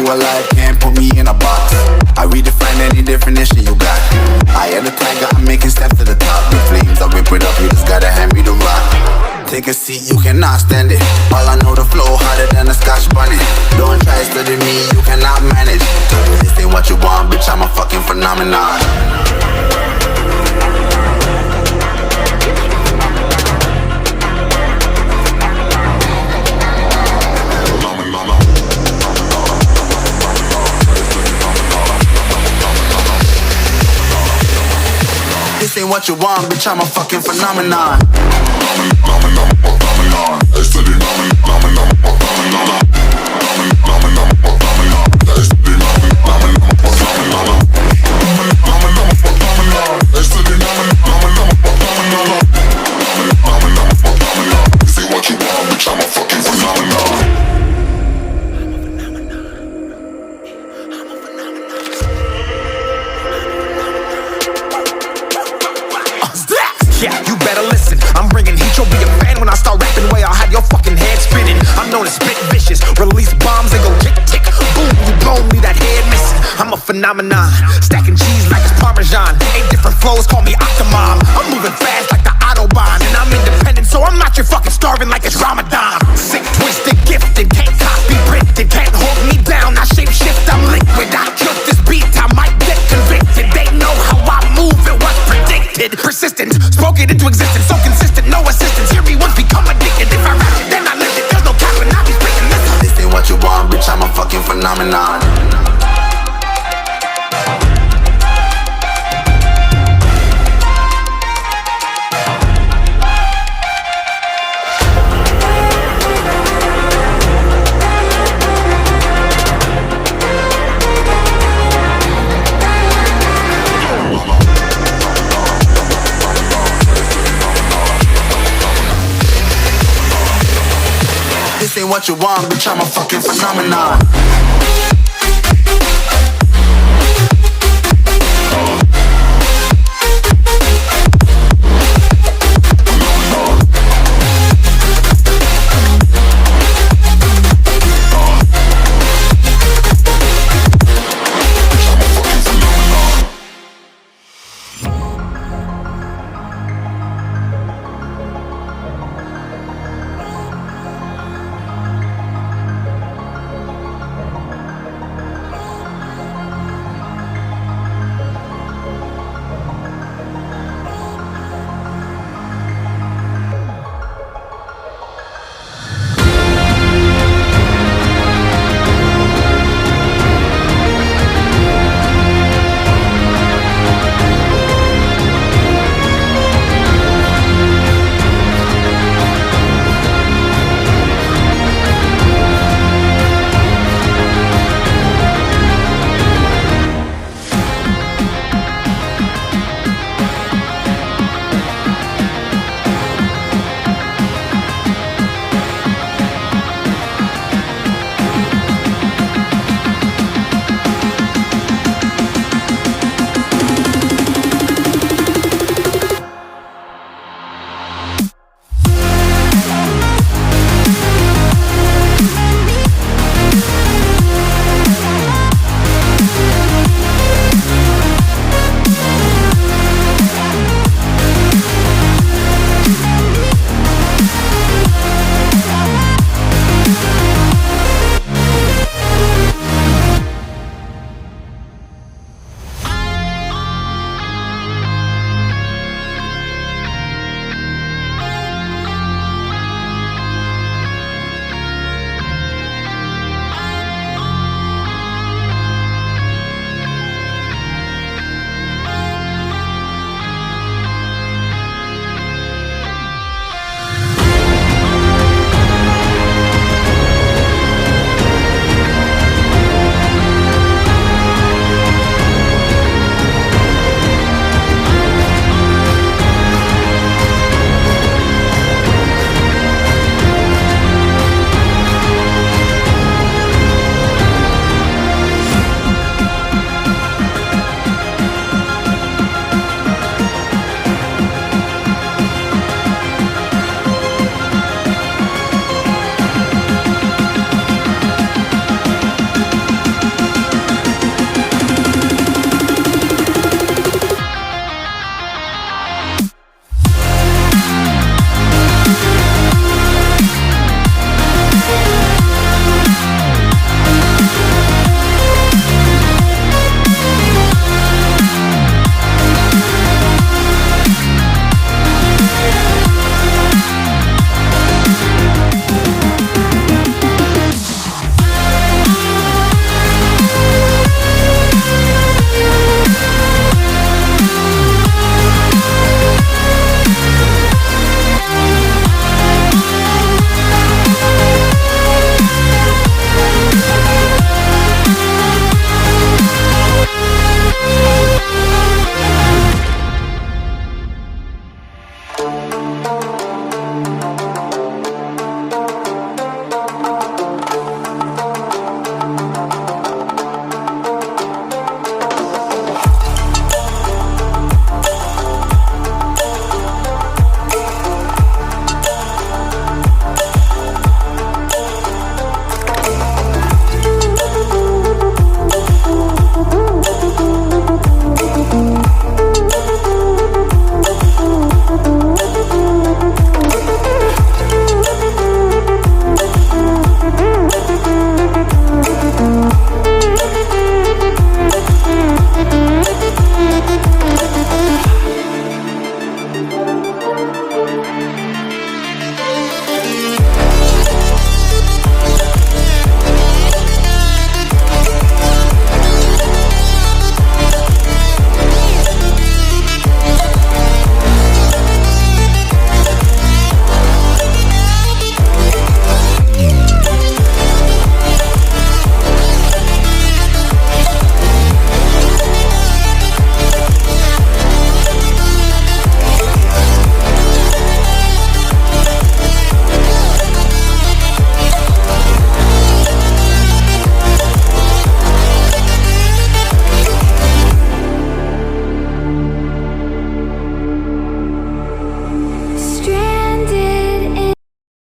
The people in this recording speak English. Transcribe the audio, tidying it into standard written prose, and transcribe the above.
alive, can't put me in a box. I redefine any definition you got. I am the tiger, I'm making steps to the top. The flames, I whip it up, you just gotta hand me the rock. Take a seat, you cannot stand it. All I know, the flow harder than a Scotch bonnet. Don't try study me, you cannot manage. This ain't what you want, bitch, I'm a fucking phenomenon. This ain't what you want, bitch, I'm a fucking phenomenon. Yeah, you better listen. I'm bringing heat, you'll be a fan when I start rapping. Way I'll have your fucking head spinning. I'm known as spit vicious, release bombs and go tick tick. Boom, you blow me, that head missing. I'm a phenomenon, stacking cheese like it's Parmesan. 8 different flows, call me Octomom. I'm moving fast like the Autobahn, and I'm independent, so I'm not your fucking starving like it's Ramadan. Sick, twisted, gifted, can't copy, printed, can't hold me down. I shape shift, I'm liquid. I killed this beat, I might get convicted. They know how I move, it was predicted. Persistent, spoke it into existence, so consistent, no assistance. Hear me once, become addicted. If I rap it, then I live it. There's no cap and I'll be speaking this. This ain't what you want, bitch, I'm a fucking phenomenon. This ain't what you want, bitch, I'm a fucking phenomenon.